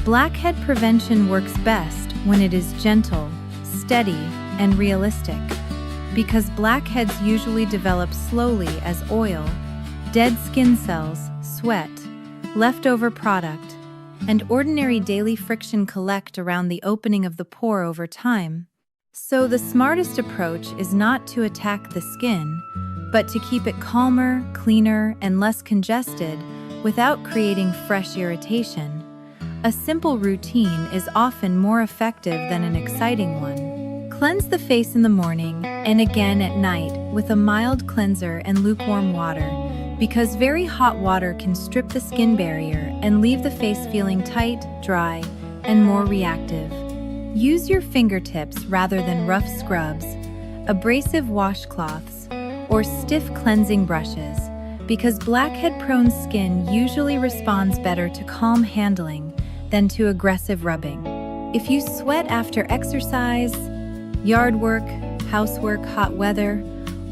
Blackhead prevention works best when it is gentle, steady, and realistic, because blackheads usually develop slowly as oil, dead skin cells, sweat, leftover product, and ordinary daily friction collect around the opening of the pore over time. So the smartest approach is not to attack the skin, but to keep it calmer, cleaner, and less congested without creating fresh irritation. A simple routine is often more effective than an exciting one. Cleanse the face in the morning and again at night with a mild cleanser and lukewarm water, because very hot water can strip the skin barrier and leave the face feeling tight, dry, and more reactive. Use your fingertips rather than rough scrubs, abrasive washcloths, or stiff cleansing brushes, because blackhead-prone skin usually responds better to calm handling than to aggressive rubbing. If you sweat after exercise, yard work, housework, hot weather,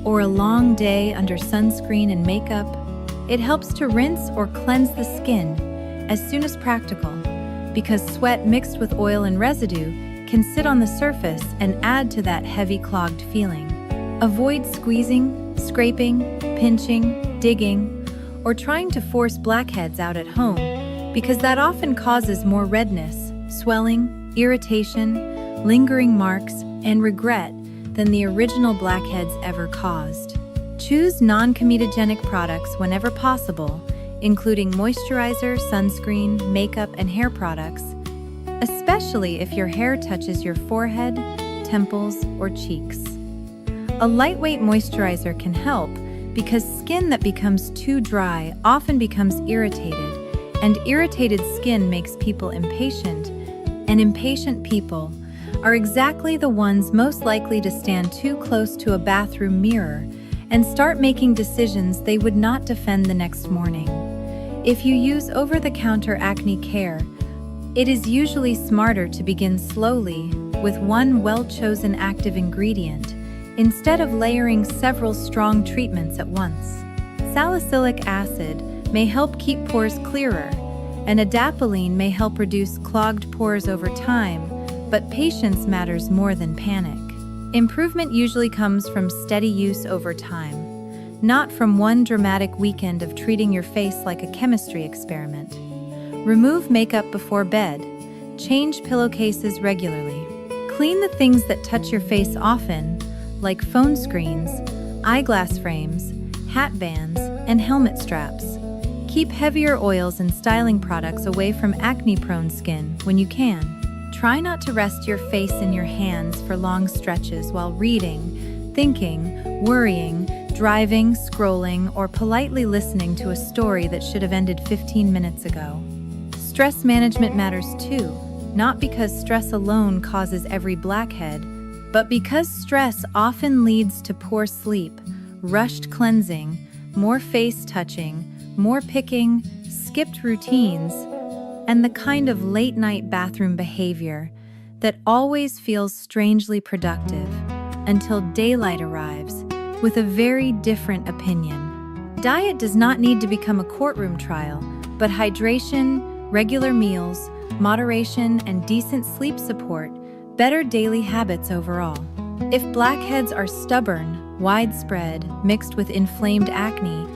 or a long day under sunscreen and makeup, it helps to rinse or cleanse the skin as soon as practical, because sweat mixed with oil and residue can sit on the surface and add to that heavy, clogged feeling. Avoid squeezing, scraping, pinching, digging, or trying to force blackheads out at home, because that often causes more redness, swelling, irritation, lingering marks, and regret than the original blackheads ever caused. Choose non-comedogenic products whenever possible, including moisturizer, sunscreen, makeup, and hair products, especially if your hair touches your forehead, temples, or cheeks. A lightweight moisturizer can help because skin that becomes too dry often becomes irritated, and irritated skin makes people impatient, and impatient people are exactly the ones most likely to stand too close to a bathroom mirror and start making decisions they would not defend the next morning. If you use over-the-counter acne care, it is usually smarter to begin slowly with one well-chosen active ingredient instead of layering several strong treatments at once. Salicylic acid may help keep pores clearer, and adapalene may help reduce clogged pores over time, but patience matters more than panic. Improvement usually comes from steady use over time, not from one dramatic weekend of treating your face like a chemistry experiment. Remove makeup before bed. Change pillowcases regularly. Clean the things that touch your face often, like phone screens, eyeglass frames, hat bands, and helmet straps. Keep heavier oils and styling products away from acne-prone skin when you can. Try not to rest your face in your hands for long stretches while reading, thinking, worrying, driving, scrolling, or politely listening to a story that should have ended 15 minutes ago. Stress management matters too, not because stress alone causes every blackhead, but because stress often leads to poor sleep, rushed cleansing, more face touching, more picking, skipped routines, and the kind of late-night bathroom behavior that always feels strangely productive until daylight arrives with a very different opinion. Diet does not need to become a courtroom trial, but hydration, regular meals, moderation, and decent sleep support better daily habits overall. If blackheads are stubborn, widespread, mixed with inflamed acne,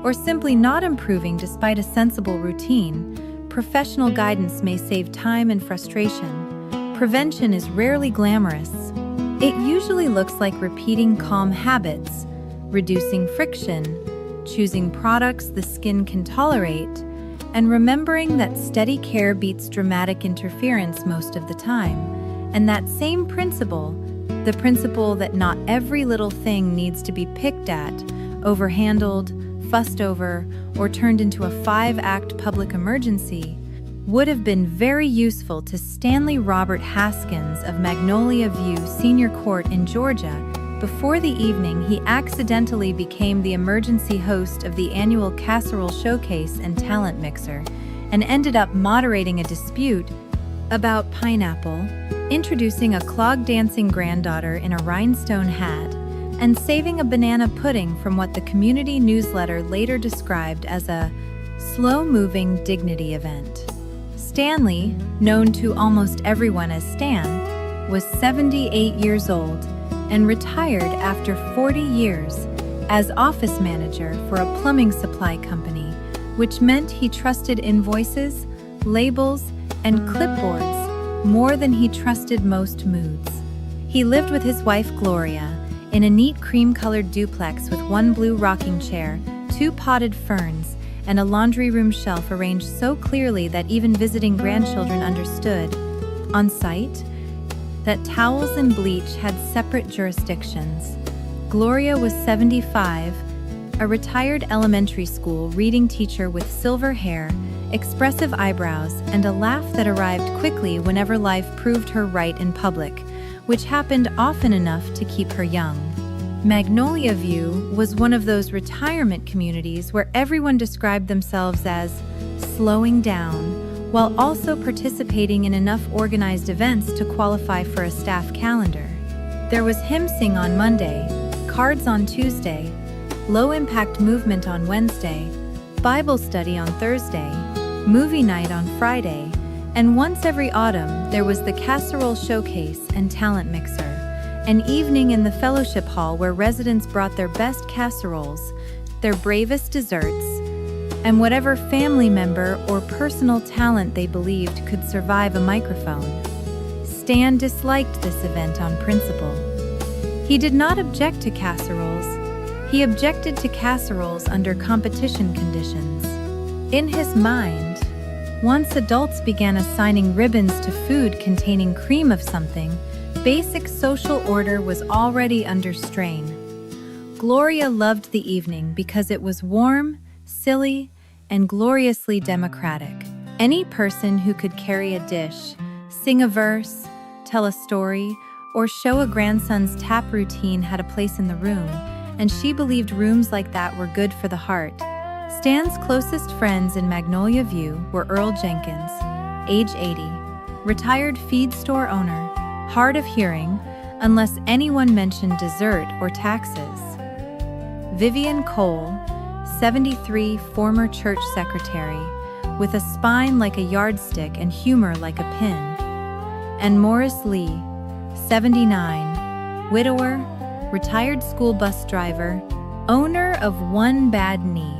or simply not improving despite a sensible routine, professional guidance may save time and frustration. Prevention is rarely glamorous. It usually looks like repeating calm habits, reducing friction, choosing products the skin can tolerate, and remembering that steady care beats dramatic interference most of the time. And that same principle, the principle that not every little thing needs to be picked at, overhandled, fussed over, or turned into a 5-act public emergency, would have been very useful to Stanley Robert Haskins of Magnolia View Senior Court in Georgia before the evening he accidentally became the emergency host of the annual Casserole Showcase and Talent Mixer and ended up moderating a dispute about pineapple, introducing a clog-dancing granddaughter in a rhinestone hat, and saving a banana pudding from what the community newsletter later described as a slow-moving dignity event. Stanley, known to almost everyone as Stan, was 78 years old and retired after 40 years as office manager for a plumbing supply company, which meant he trusted invoices, labels, and clipboards more than he trusted most moods. He lived with his wife Gloria in a neat cream-colored duplex with one blue rocking chair, 2 potted ferns, and a laundry room shelf arranged so clearly that even visiting grandchildren understood, on sight, that towels and bleach had separate jurisdictions. Gloria was 75, a retired elementary school reading teacher with silver hair, expressive eyebrows, and a laugh that arrived quickly whenever life proved her right in public, which happened often enough to keep her young. Magnolia View was one of those retirement communities where everyone described themselves as slowing down, while also participating in enough organized events to qualify for a staff calendar. There was hymn sing on Monday, cards on Tuesday, low-impact movement on Wednesday, Bible study on Thursday, movie night on Friday, and once every autumn there was the casserole showcase and talent mixer, an evening in the fellowship hall where residents brought their best casseroles, their bravest desserts, and whatever family member or personal talent they believed could survive a microphone. Stan disliked this event on principle. He did not object to casseroles. He objected to casseroles under competition conditions. In his mind, once adults began assigning ribbons to food containing cream of something, basic social order was already under strain. Gloria loved the evening because it was warm, silly, and gloriously democratic. Any person who could carry a dish, sing a verse, tell a story, or show a grandson's tap routine had a place in the room, and she believed rooms like that were good for the heart. Stan's closest friends in Magnolia View were Earl Jenkins, age 80, retired feed store owner, hard of hearing unless anyone mentioned dessert or taxes; Vivian Cole, 73, former church secretary, with a spine like a yardstick and humor like a pin; and Morris Lee, 79, widower, retired school bus driver, owner of one bad knee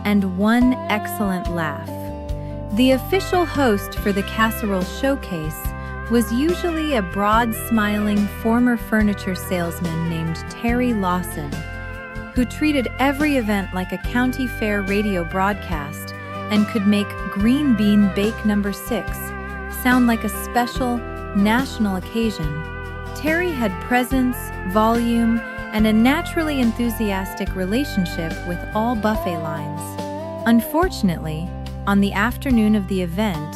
and one excellent laugh. The official host for the casserole showcase was usually a broad-smiling former furniture salesman named Terry Lawson, who treated every event like a county fair radio broadcast and could make green bean bake number 6 sound like a special national occasion. Terry had presence, volume, and a naturally enthusiastic relationship with all buffet lines. Unfortunately, on the afternoon of the event,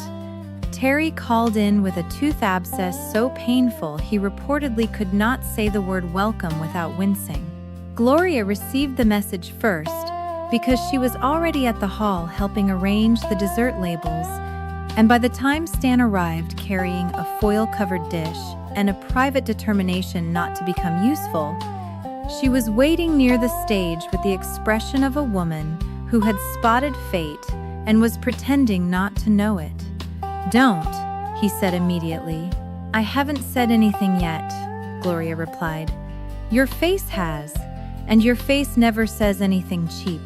Terry called in with a tooth abscess so painful he reportedly could not say the word welcome without wincing. Gloria received the message first because she was already at the hall helping arrange the dessert labels, and by the time Stan arrived carrying a foil-covered dish and a private determination not to become useful, she was waiting near the stage with the expression of a woman who had spotted fate and was pretending not to know it. "Don't," he said immediately. "I haven't said anything yet," Gloria replied. "Your face has, and your face never says anything cheap."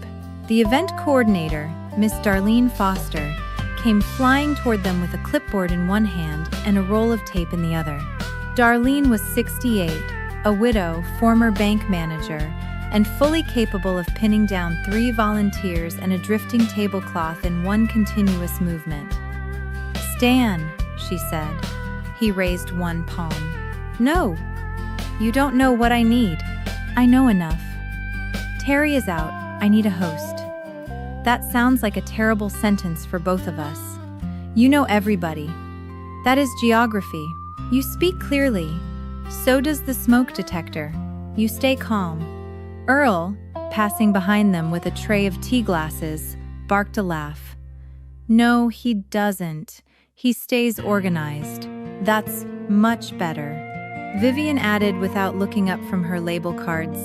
The event coordinator, Miss Darlene Foster, came flying toward them with a clipboard in one hand and a roll of tape in the other. Darlene was 68, a widow, former bank manager, and fully capable of pinning down 3 volunteers and a drifting tablecloth in one continuous movement. "Stan," she said. He raised one palm. "No, you don't know what I need. I know enough. Terry is out. I need a host." That sounds like a terrible sentence for both of us. You know everybody. That is geography. You speak clearly. So does the smoke detector. You stay calm. Earl, passing behind them with a tray of tea glasses, barked a laugh. "No, he doesn't. He stays organized. That's much better." Vivian added without looking up from her label cards.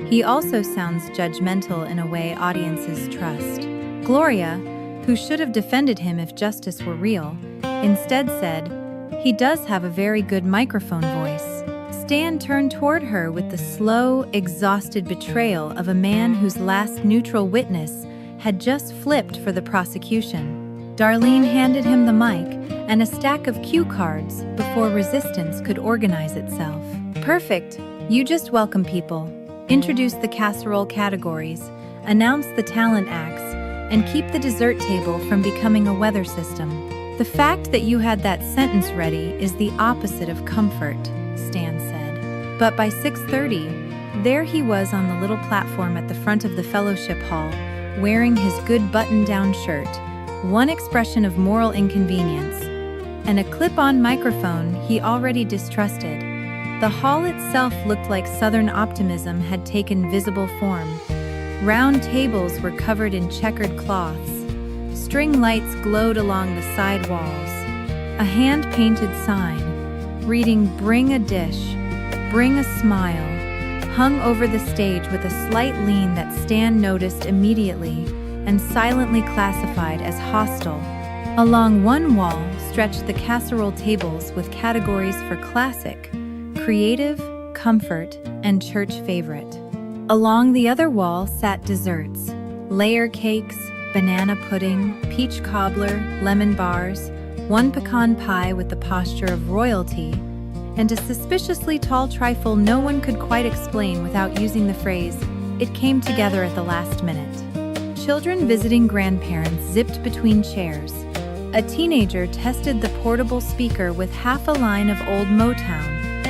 "He also sounds judgmental in a way audiences trust." Gloria, who should have defended him if justice were real, instead said, "He does have a very good microphone voice." Stan turned toward her with the slow, exhausted betrayal of a man whose last neutral witness had just flipped for the prosecution. Darlene handed him the mic and a stack of cue cards before resistance could organize itself. "Perfect. You just welcome people, introduce the casserole categories, announce the talent acts, and keep the dessert table from becoming a weather system." "The fact that you had that sentence ready is the opposite of comfort," Stan said. But by 6:30, there he was on the little platform at the front of the fellowship hall, wearing his good button-down shirt, one expression of moral inconvenience, and a clip-on microphone he already distrusted. The hall itself looked like Southern optimism had taken visible form. Round tables were covered in checkered cloths. String lights glowed along the side walls. A hand-painted sign, reading "Bring a dish, bring a smile," hung over the stage with a slight lean that Stan noticed immediately and silently classified as hostile. Along one wall stretched the casserole tables with categories for classic, creative, comfort, and church favorite. Along the other wall sat desserts, layer cakes, banana pudding, peach cobbler, lemon bars, one pecan pie with the posture of royalty, and a suspiciously tall trifle no one could quite explain without using the phrase, "It came together at the last minute." Children visiting grandparents zipped between chairs. A teenager tested the portable speaker with half a line of old Motown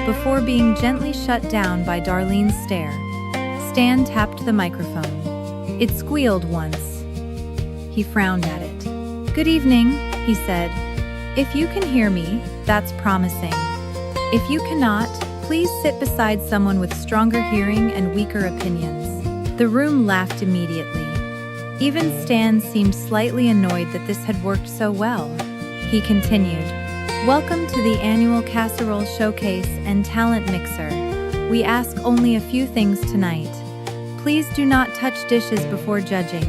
before being gently shut down by Darlene's stare. Stan tapped the microphone. It squealed once. He frowned at it. "Good evening," he said. "If you can hear me, that's promising. If you cannot, please sit beside someone with stronger hearing and weaker opinions." The room laughed immediately. Even Stan seemed slightly annoyed that this had worked so well. He continued, "Welcome to the annual Casserole Showcase and Talent Mixer. We ask only a few things tonight. Please do not touch dishes before judging.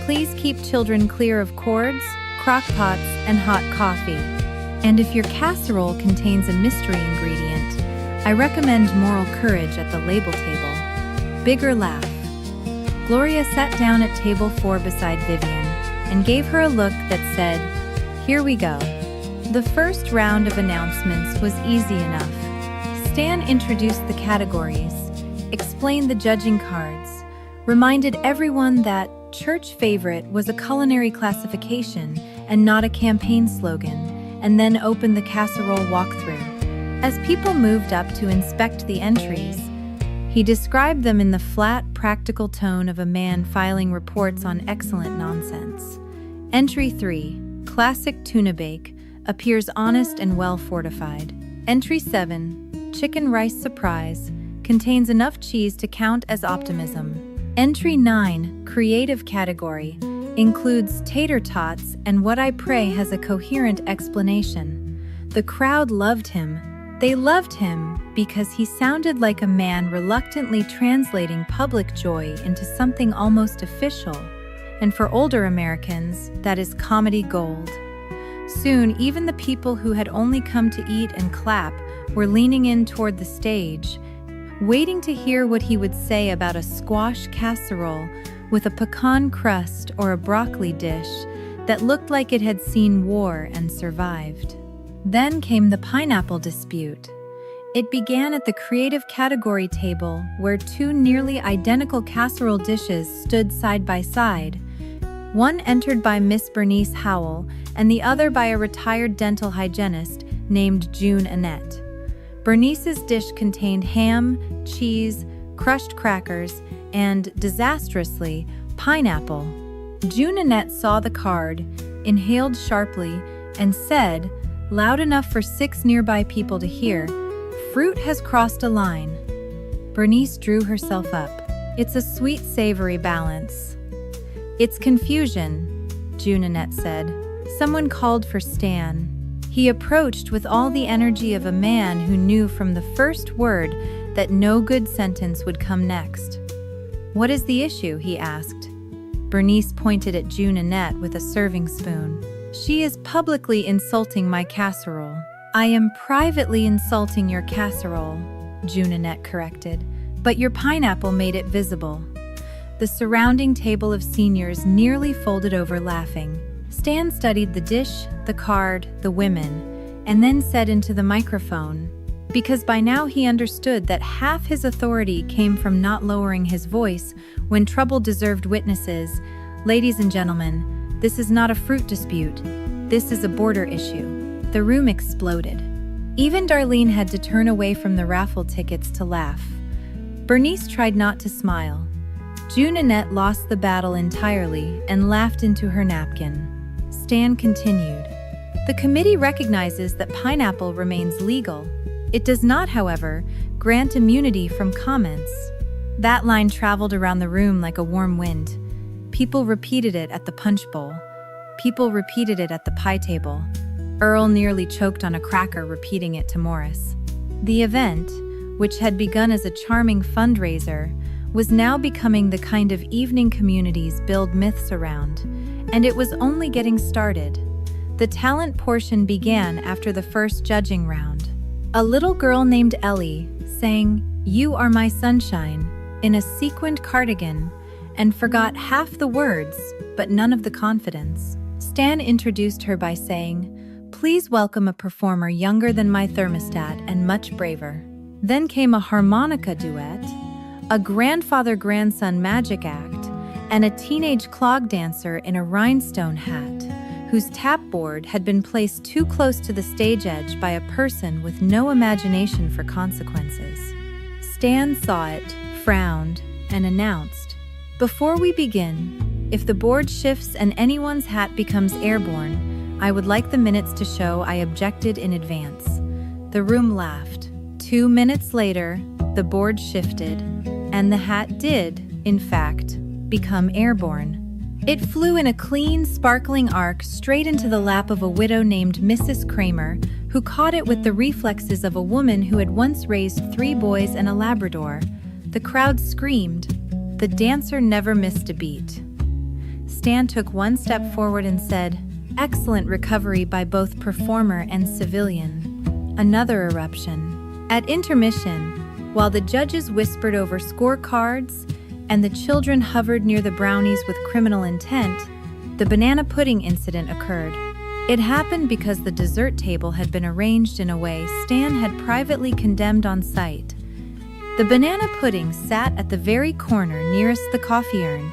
Please keep children clear of cords, crock pots, and hot coffee. And if your casserole contains a mystery ingredient, I recommend moral courage at the label table." Bigger laugh. Gloria sat down at table 4 beside Vivian and gave her a look that said, "Here we go." The first round of announcements was easy enough. Stan introduced the categories, explained the judging cards, reminded everyone that church favorite was a culinary classification and not a campaign slogan, and then opened the casserole walkthrough. As people moved up to inspect the entries, he described them in the flat, practical tone of a man filing reports on excellent nonsense. Entry 3, Classic Tuna Bake, appears honest and well fortified. Entry 7, Chicken Rice Surprise, contains enough cheese to count as optimism. Entry 9, Creative Category, includes tater tots and what I pray has a coherent explanation. The crowd loved him. They loved him because he sounded like a man reluctantly translating public joy into something almost official. And for older Americans, that is comedy gold. Soon, even the people who had only come to eat and clap were leaning in toward the stage, waiting to hear what he would say about a squash casserole with a pecan crust or a broccoli dish that looked like it had seen war and survived. Then came the pineapple dispute. It began at the creative category table, where two nearly identical casserole dishes stood side by side, one entered by Miss Bernice Howell and the other by a retired dental hygienist named June Annette. Bernice's dish contained ham, cheese, crushed crackers, and, disastrously, pineapple. June Annette saw the card, inhaled sharply, and said, loud enough for 6 nearby people to hear, "Fruit has crossed a line." Bernice drew herself up. "It's a sweet, savory balance." "It's confusion," June Annette said. Someone called for Stan. He approached with all the energy of a man who knew from the first word that no good sentence would come next. "What is the issue?" he asked. Bernice pointed at June Annette with a serving spoon. She is publicly insulting my casserole. I am privately insulting your casserole, Junanette corrected, but your pineapple made it visible. The surrounding table of seniors nearly folded over laughing. Stan studied the dish, the card, the women, and then said into the microphone, because by now he understood that half his authority came from not lowering his voice when trouble deserved witnesses. Ladies and gentlemen, this is not a fruit dispute. This is a border issue. The room exploded. Even Darlene had to turn away from the raffle tickets to laugh. Bernice tried not to smile. Junanette lost the battle entirely and laughed into her napkin. Stan continued. The committee recognizes that pineapple remains legal. It does not, however, grant immunity from comments. That line traveled around the room like a warm wind. People repeated it at the punch bowl. People repeated it at the pie table. Earl nearly choked on a cracker repeating it to Morris. The event, which had begun as a charming fundraiser, was now becoming the kind of evening communities build myths around, and it was only getting started. The talent portion began after the first judging round. A little girl named Ellie sang "You Are My Sunshine" in a sequined cardigan and forgot half the words but none of the confidence. Stan introduced her by saying, "Please welcome a performer younger than my thermostat and much braver." Then came a harmonica duet, a grandfather-grandson magic act, and a teenage clog dancer in a rhinestone hat, whose tap board had been placed too close to the stage edge by a person with no imagination for consequences. Stan saw it, frowned, and announced, "Before we begin, if the board shifts and anyone's hat becomes airborne, I would like the minutes to show I objected in advance." The room laughed. 2 minutes later, the board shifted, and the hat did, in fact, become airborne. It flew in a clean, sparkling arc straight into the lap of a widow named Mrs. Kramer, who caught it with the reflexes of a woman who had once raised 3 boys and a Labrador. The crowd screamed. The dancer never missed a beat. Stan took one step forward and said, "Excellent recovery by both performer and civilian." Another eruption. At intermission, while the judges whispered over scorecards and the children hovered near the brownies with criminal intent, the banana pudding incident occurred. It happened because the dessert table had been arranged in a way Stan had privately condemned on sight. The banana pudding sat at the very corner nearest the coffee urn,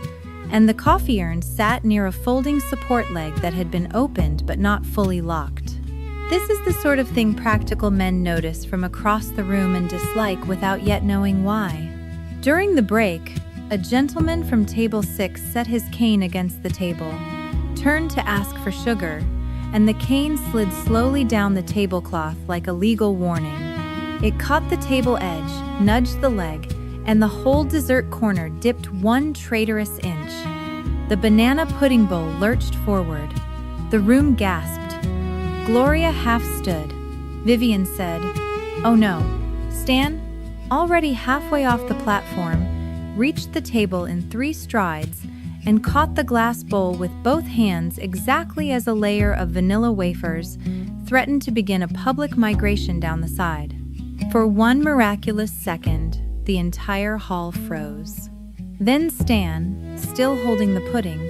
and the coffee urn sat near a folding support leg that had been opened but not fully locked. This is the sort of thing practical men notice from across the room and dislike without yet knowing why. During the break, a gentleman from table 6 set his cane against the table, turned to ask for sugar, and the cane slid slowly down the tablecloth like a legal warning. It caught the table edge, nudged the leg, and the whole dessert corner dipped 1 traitorous inch. The banana pudding bowl lurched forward. The room gasped. Gloria half stood. Vivian said, "Oh no." Stan, already halfway off the platform, reached the table in 3 strides and caught the glass bowl with both hands exactly as a layer of vanilla wafers threatened to begin a public migration down the side. For 1 miraculous second, the entire hall froze. Then Stan, still holding the pudding,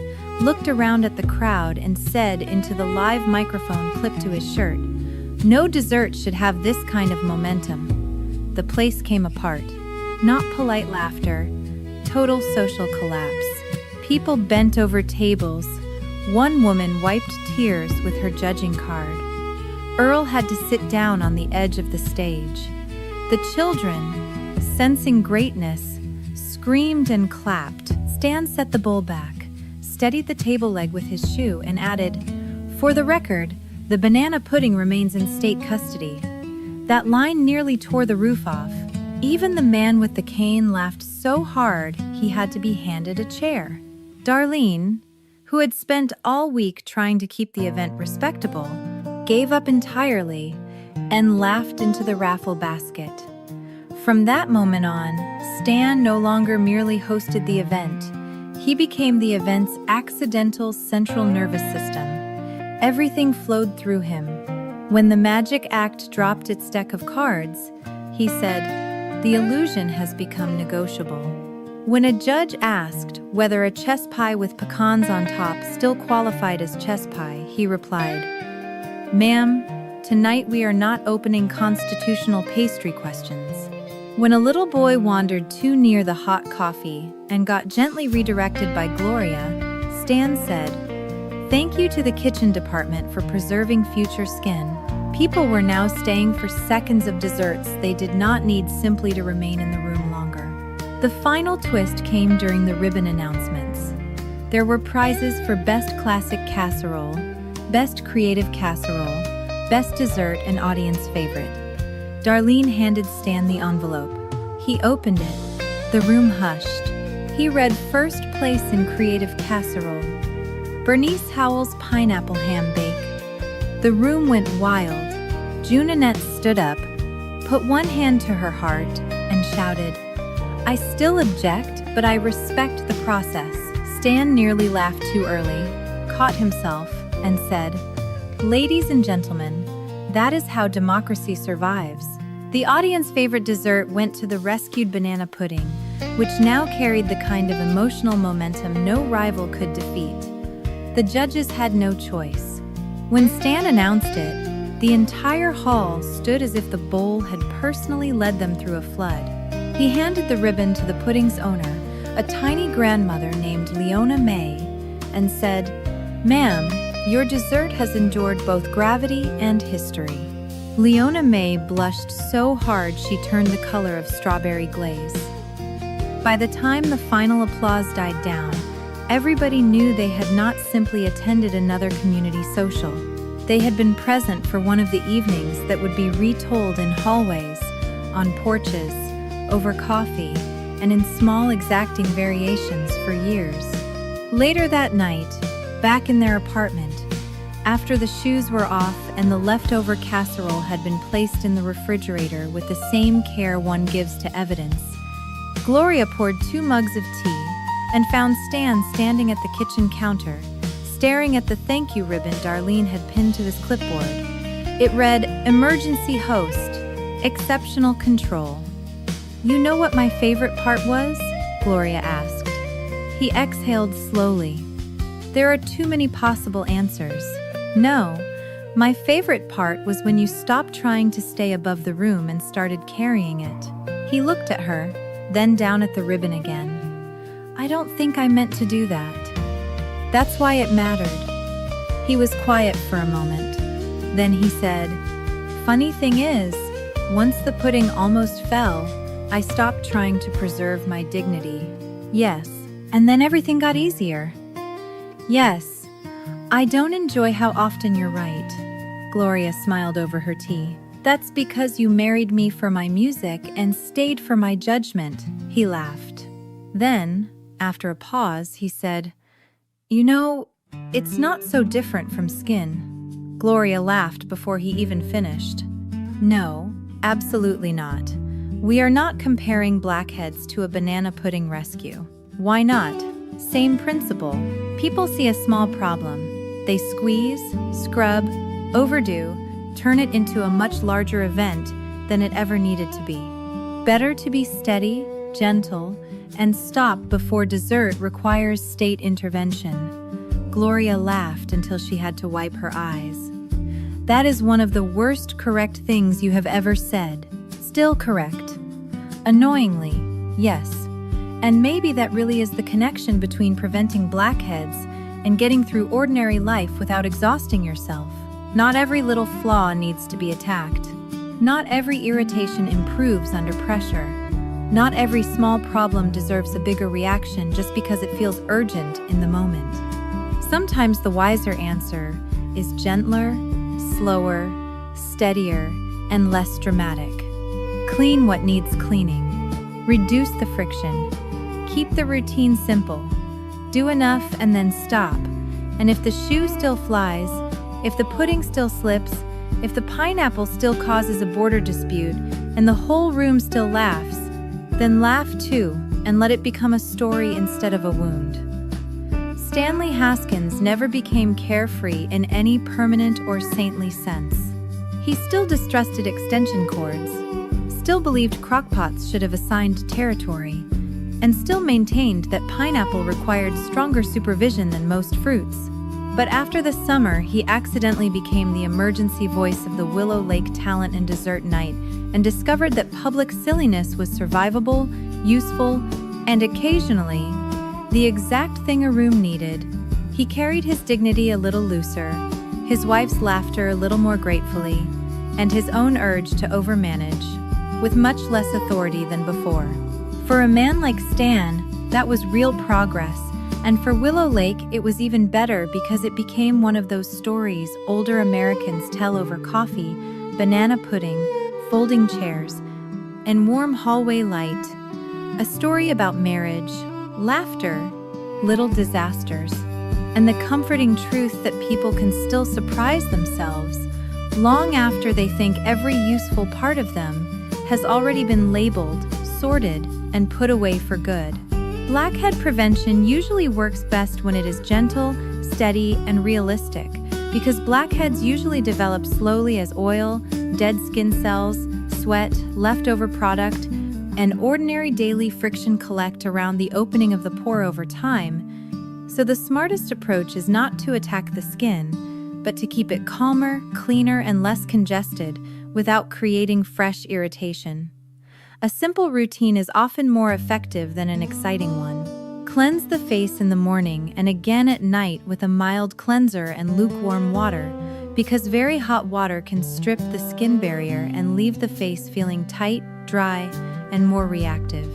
looked around at the crowd and said into the live microphone clipped to his shirt, "No dessert should have this kind of momentum." The place came apart. Not polite laughter, total social collapse. People bent over tables. One woman wiped tears with her judging card. Earl had to sit down on the edge of the stage. The children, sensing greatness, screamed and clapped. Stan set the bowl back, steadied the table leg with his shoe, and added, "For the record, the banana pudding remains in state custody." That line nearly tore the roof off. Even the man with the cane laughed so hard he had to be handed a chair. Darlene, who had spent all week trying to keep the event respectable, gave up entirely and laughed into the raffle basket. From that moment on, Stan no longer merely hosted the event. He became the event's accidental central nervous system. Everything flowed through him. When the magic act dropped its deck of cards, he said, "The illusion has become negotiable." When a judge asked whether a chess pie with pecans on top still qualified as chess pie, he replied, "Ma'am, tonight we are not opening constitutional pastry questions." When a little boy wandered too near the hot coffee and got gently redirected by Gloria, Stan said, "Thank you to the kitchen department for preserving future skin." People were now staying for seconds of desserts they did not need simply to remain in the room longer. The final twist came during the ribbon announcements. There were prizes for Best Classic Casserole, Best Creative Casserole, Best Dessert, and Audience Favorite. Darlene handed Stan the envelope. He opened it. The room hushed. He read first place in Creative Casserole, Bernice Howell's Pineapple Ham Bake. The room went wild. June Annette stood up, put one hand to her heart, and shouted, "I still object, but I respect the process." Stan nearly laughed too early, caught himself, and said, "Ladies and gentlemen, that is how democracy survives." The audience favorite dessert went to the rescued banana pudding, which now carried the kind of emotional momentum no rival could defeat. The judges had no choice. When Stan announced it, the entire hall stood as if the bowl had personally led them through a flood. He handed the ribbon to the pudding's owner, a tiny grandmother named Leona May, and said, "Ma'am, your dessert has endured both gravity and history." Leona May blushed so hard she turned the color of strawberry glaze. By the time the final applause died down, everybody knew they had not simply attended another community social. They had been present for one of the evenings that would be retold in hallways, on porches, over coffee, and in small exacting variations for years. Later that night, back in their apartment, after the shoes were off and the leftover casserole had been placed in the refrigerator with the same care one gives to evidence, Gloria poured 2 mugs of tea and found Stan standing at the kitchen counter, staring at the thank you ribbon Darlene had pinned to his clipboard. It read, "Emergency host, exceptional control." "You know what my favorite part was?" Gloria asked. He exhaled slowly. "There are too many possible answers. No, my favorite part was when you stopped trying to stay above the room and started carrying it." He looked at her, then down at the ribbon again. "I don't think I meant to do that. That's why it mattered." He was quiet for a moment. Then he said, "Funny thing is, once the pudding almost fell, I stopped trying to preserve my dignity." "Yes, and then everything got easier." "Yes, I don't enjoy how often you're right." Gloria smiled over her tea. "That's because you married me for my music and stayed for my judgment," he laughed. Then, after a pause, he said, "You know, it's not so different from skin." Gloria laughed before he even finished. "No, absolutely not. We are not comparing blackheads to a banana pudding rescue. Why not? Same principle. People see a small problem. They squeeze, scrub, overdo, turn it into a much larger event than it ever needed to be. Better to be steady, gentle, and stop before dessert requires state intervention." Gloria laughed until she had to wipe her eyes. "That is one of the worst correct things you have ever said." Still correct. Annoyingly, yes. And maybe that really is the connection between preventing blackheads and getting through ordinary life without exhausting yourself. Not every little flaw needs to be attacked. Not every irritation improves under pressure. Not every small problem deserves a bigger reaction just because it feels urgent in the moment. Sometimes the wiser answer is gentler, slower, steadier, and less dramatic. Clean what needs cleaning. Reduce the friction. Keep the routine simple. Do enough and then stop. And if the shoe still flies, if the pudding still slips, if the pineapple still causes a border dispute, and the whole room still laughs, then laugh too and let it become a story instead of a wound. Stanley Haskins never became carefree in any permanent or saintly sense. He still distrusted extension cords, still believed crockpots should have assigned territory, and still maintained that pineapple required stronger supervision than most fruits. But after the summer, he accidentally became the emergency voice of the Willow Lake Talent and Dessert Night and discovered that public silliness was survivable, useful, and occasionally the exact thing a room needed. He carried his dignity a little looser, his wife's laughter a little more gratefully, and his own urge to overmanage, with much less authority than before. For a man like Stan, that was real progress, and for Willow Lake it was even better because it became one of those stories older Americans tell over coffee, banana pudding, folding chairs, and warm hallway light. A story about marriage, laughter, little disasters, and the comforting truth that people can still surprise themselves long after they think every useful part of them has already been labeled, sorted, and put away for good. Blackhead prevention usually works best when it is gentle, steady, and realistic, because blackheads usually develop slowly as oil, dead skin cells, sweat, leftover product, and ordinary daily friction collect around the opening of the pore over time. So the smartest approach is not to attack the skin, but to keep it calmer, cleaner, and less congested without creating fresh irritation. A simple routine is often more effective than an exciting one. Cleanse the face in the morning and again at night with a mild cleanser and lukewarm water, because very hot water can strip the skin barrier and leave the face feeling tight, dry, and more reactive.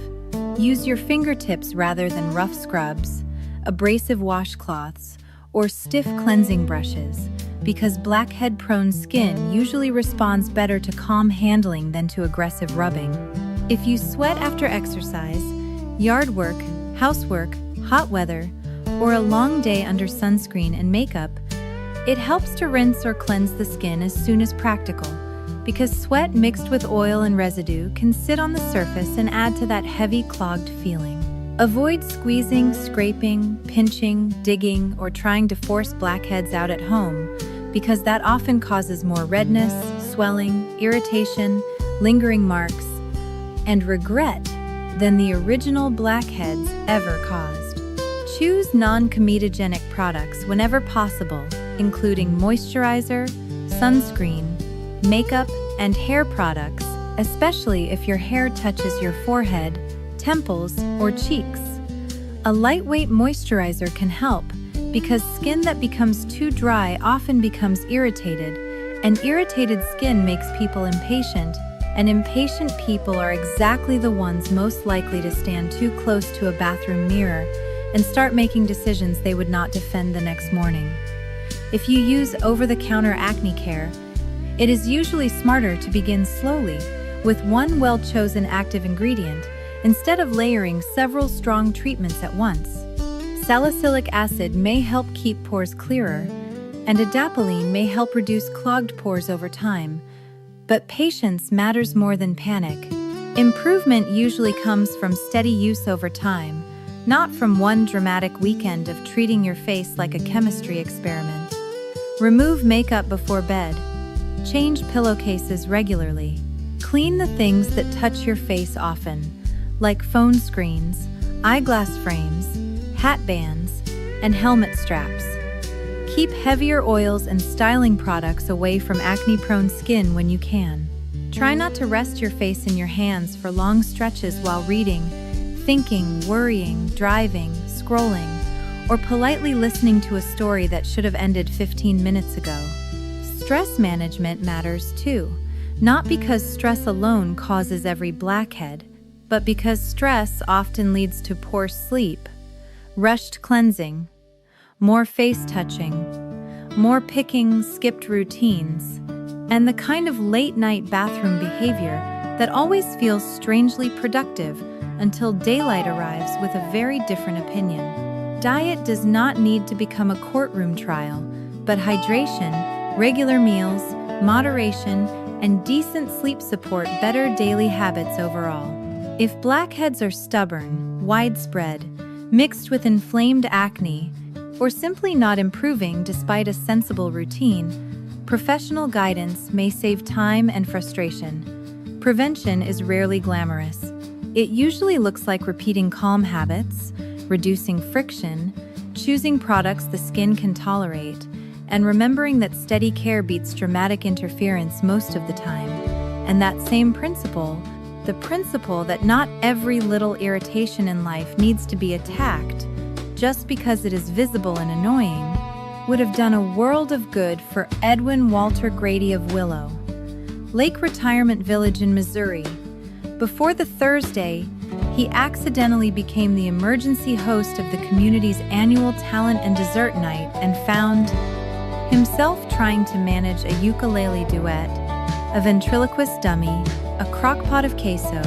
Use your fingertips rather than rough scrubs, abrasive washcloths, or stiff cleansing brushes, because blackhead-prone skin usually responds better to calm handling than to aggressive rubbing. If you sweat after exercise, yard work, housework, hot weather, or a long day under sunscreen and makeup, it helps to rinse or cleanse the skin as soon as practical, because sweat mixed with oil and residue can sit on the surface and add to that heavy, clogged feeling. Avoid squeezing, scraping, pinching, digging, or trying to force blackheads out at home, because that often causes more redness, swelling, irritation, lingering marks, and regret than the original blackheads ever caused. Choose non-comedogenic products whenever possible, including moisturizer, sunscreen, makeup, and hair products, especially if your hair touches your forehead, temples, or cheeks. A lightweight moisturizer can help, because skin that becomes too dry often becomes irritated, and irritated skin makes people impatient, and impatient people are exactly the ones most likely to stand too close to a bathroom mirror and start making decisions they would not defend the next morning. If you use over-the-counter acne care, it is usually smarter to begin slowly with one well-chosen active ingredient instead of layering several strong treatments at once. Salicylic acid may help keep pores clearer, and adapalene may help reduce clogged pores over time. But patience matters more than panic. Improvement usually comes from steady use over time, not from one dramatic weekend of treating your face like a chemistry experiment. Remove makeup before bed. Change pillowcases regularly. Clean the things that touch your face often, like phone screens, eyeglass frames, hat bands, and helmet straps. Keep heavier oils and styling products away from acne-prone skin when you can. Try not to rest your face in your hands for long stretches while reading, thinking, worrying, driving, scrolling, or politely listening to a story that should have ended 15 minutes ago. Stress management matters too, not because stress alone causes every blackhead, but because stress often leads to poor sleep, rushed cleansing, more face touching, more picking, skipped routines, and the kind of late-night bathroom behavior that always feels strangely productive until daylight arrives with a very different opinion. Diet does not need to become a courtroom trial, but hydration, regular meals, moderation, and decent sleep support better daily habits overall. If blackheads are stubborn, widespread, mixed with inflamed acne, or simply not improving despite a sensible routine, professional guidance may save time and frustration. Prevention is rarely glamorous. It usually looks like repeating calm habits, reducing friction, choosing products the skin can tolerate, and remembering that steady care beats dramatic interference most of the time. And that same principle, the principle that not every little irritation in life needs to be attacked just because it is visible and annoying, would have done a world of good for Edwin Walter Grady of Willow Lake Retirement Village in Missouri. Before the Thursday, he accidentally became the emergency host of the community's annual talent and dessert night and found himself trying to manage a ukulele duet, a ventriloquist dummy, a crock-pot of queso,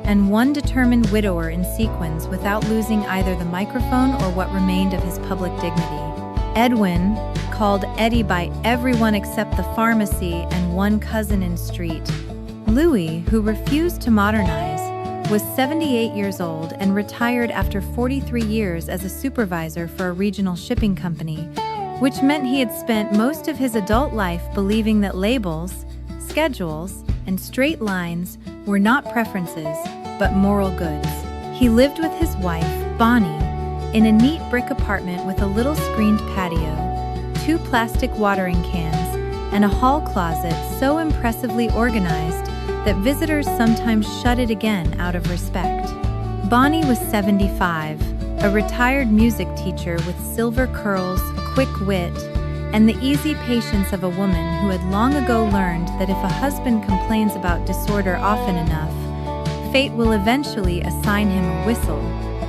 and one determined widower in sequins without losing either the microphone or what remained of his public dignity. Edwin, called Eddie by everyone except the pharmacy and one cousin in street, Louis, who refused to modernize, was 78 years old and retired after 43 years as a supervisor for a regional shipping company, which meant he had spent most of his adult life believing that labels, schedules, and straight lines were not preferences, but moral goods. He lived with his wife, Bonnie, in a neat brick apartment with a little screened patio, 2 plastic watering cans, and a hall closet so impressively organized that visitors sometimes shut it again out of respect. Bonnie was 75, a retired music teacher with silver curls, quick wit, and the easy patience of a woman who had long ago learned that if a husband complains about disorder often enough, fate will eventually assign him a whistle.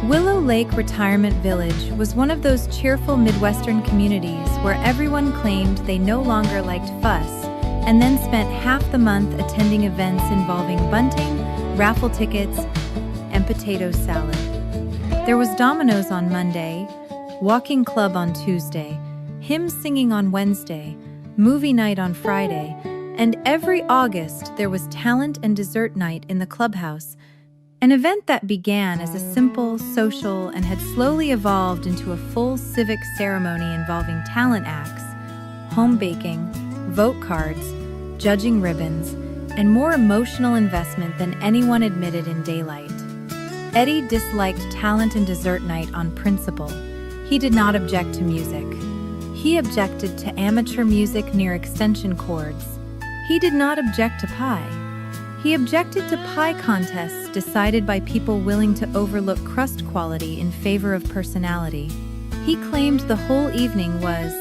Willow Lake Retirement Village was one of those cheerful Midwestern communities where everyone claimed they no longer liked fuss, and then spent half the month attending events involving bunting, raffle tickets, and potato salad. There was dominoes on Monday, walking club on Tuesday, hymn singing on Wednesday, movie night on Friday, and every August there was talent and dessert night in the clubhouse, an event that began as a simple, social, and had slowly evolved into a full civic ceremony involving talent acts, home baking, vote cards, judging ribbons, and more emotional investment than anyone admitted in daylight. Eddie disliked talent and dessert night on principle. He did not object to music. He objected to amateur music near extension cords. He did not object to pie. He objected to pie contests decided by people willing to overlook crust quality in favor of personality. He claimed the whole evening was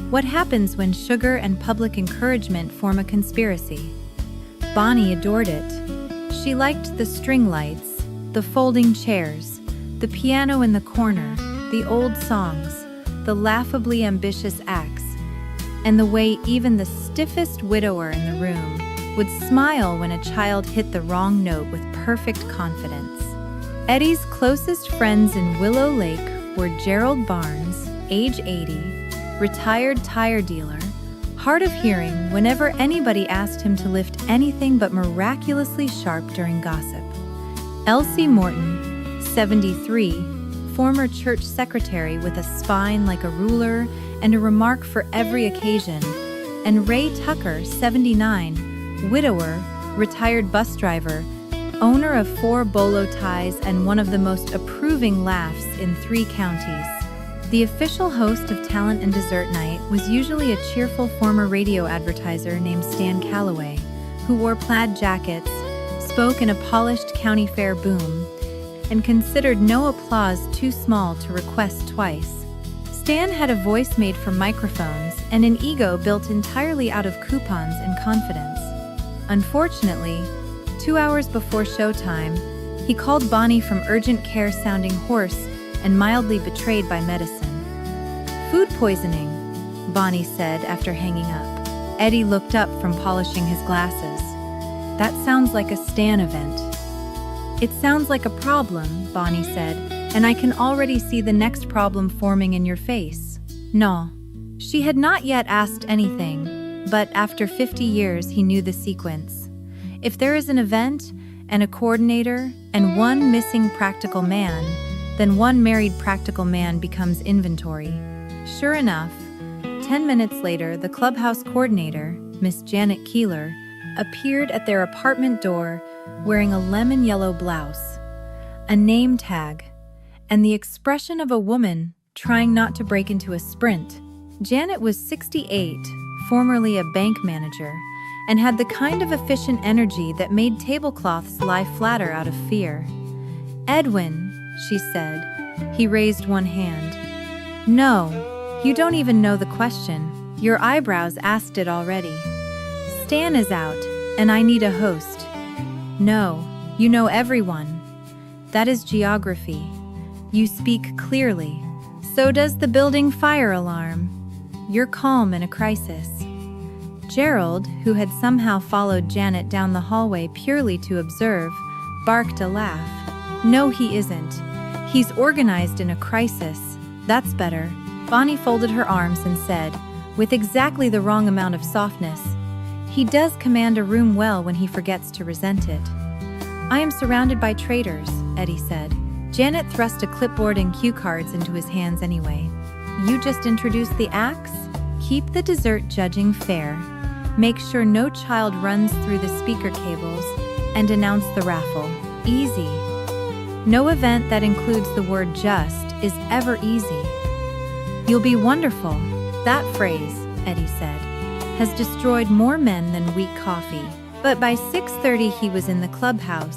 what happens when sugar and public encouragement form a conspiracy. Bonnie adored it. She liked the string lights, the folding chairs, the piano in the corner, the old songs, the laughably ambitious acts, and the way even the stiffest widower in the room would smile when a child hit the wrong note with perfect confidence. Eddie's closest friends in Willow Lake were Gerald Barnes, age 80, retired tire dealer, hard of hearing whenever anybody asked him to lift anything but miraculously sharp during gossip. Elsie Morton, 73, former church secretary with a spine like a ruler and a remark for every occasion, and Ray Tucker, 79, widower, retired bus driver, owner of 4 bolo ties and one of the most approving laughs in 3 counties. The official host of Talent and Dessert Night was usually a cheerful former radio advertiser named Stan Calloway, who wore plaid jackets, spoke in a polished county fair boom, and considered no applause too small to request twice. Stan had a voice made for microphones and an ego built entirely out of coupons and confidence. Unfortunately, 2 hours before showtime, he called Bonnie from urgent care sounding hoarse and mildly betrayed by medicine. "Food poisoning," Bonnie said after hanging up. Eddie looked up from polishing his glasses. "That sounds like a Stan event." "It sounds like a problem," Bonnie said, "and I can already see the next problem forming in your face." No. She had not yet asked anything, but after 50 years he knew the sequence. If there is an event, and a coordinator, and one missing practical man, then one married practical man becomes inventory. Sure enough, 10 minutes later, the clubhouse coordinator, Miss Janet Keeler, appeared at their apartment door wearing a lemon yellow blouse, a name tag, and the expression of a woman trying not to break into a sprint. Janet was 68, formerly a bank manager, and had the kind of efficient energy that made tablecloths lie flatter out of fear. "Edwin," she said. He raised one hand. "No, you don't even know the question. Your eyebrows asked it already. Stan is out, and I need a host." "No, you know everyone. That is geography. You speak clearly. So does the building fire alarm. You're calm in a crisis." Gerald, who had somehow followed Janet down the hallway purely to observe, barked a laugh. "No, he isn't. He's organized in a crisis. That's better." Bonnie folded her arms and said, with exactly the wrong amount of softness, "He does command a room well when he forgets to resent it." "I am surrounded by traitors," Eddie said. Janet thrust a clipboard and cue cards into his hands anyway. "You just introduced the acts? Keep the dessert judging fair. Make sure no child runs through the speaker cables, and announce the raffle. Easy. No event that includes the word just is ever easy." "You'll be wonderful." That phrase, Eddie said, has destroyed more men than weak coffee. But by 6:30 he was in the clubhouse,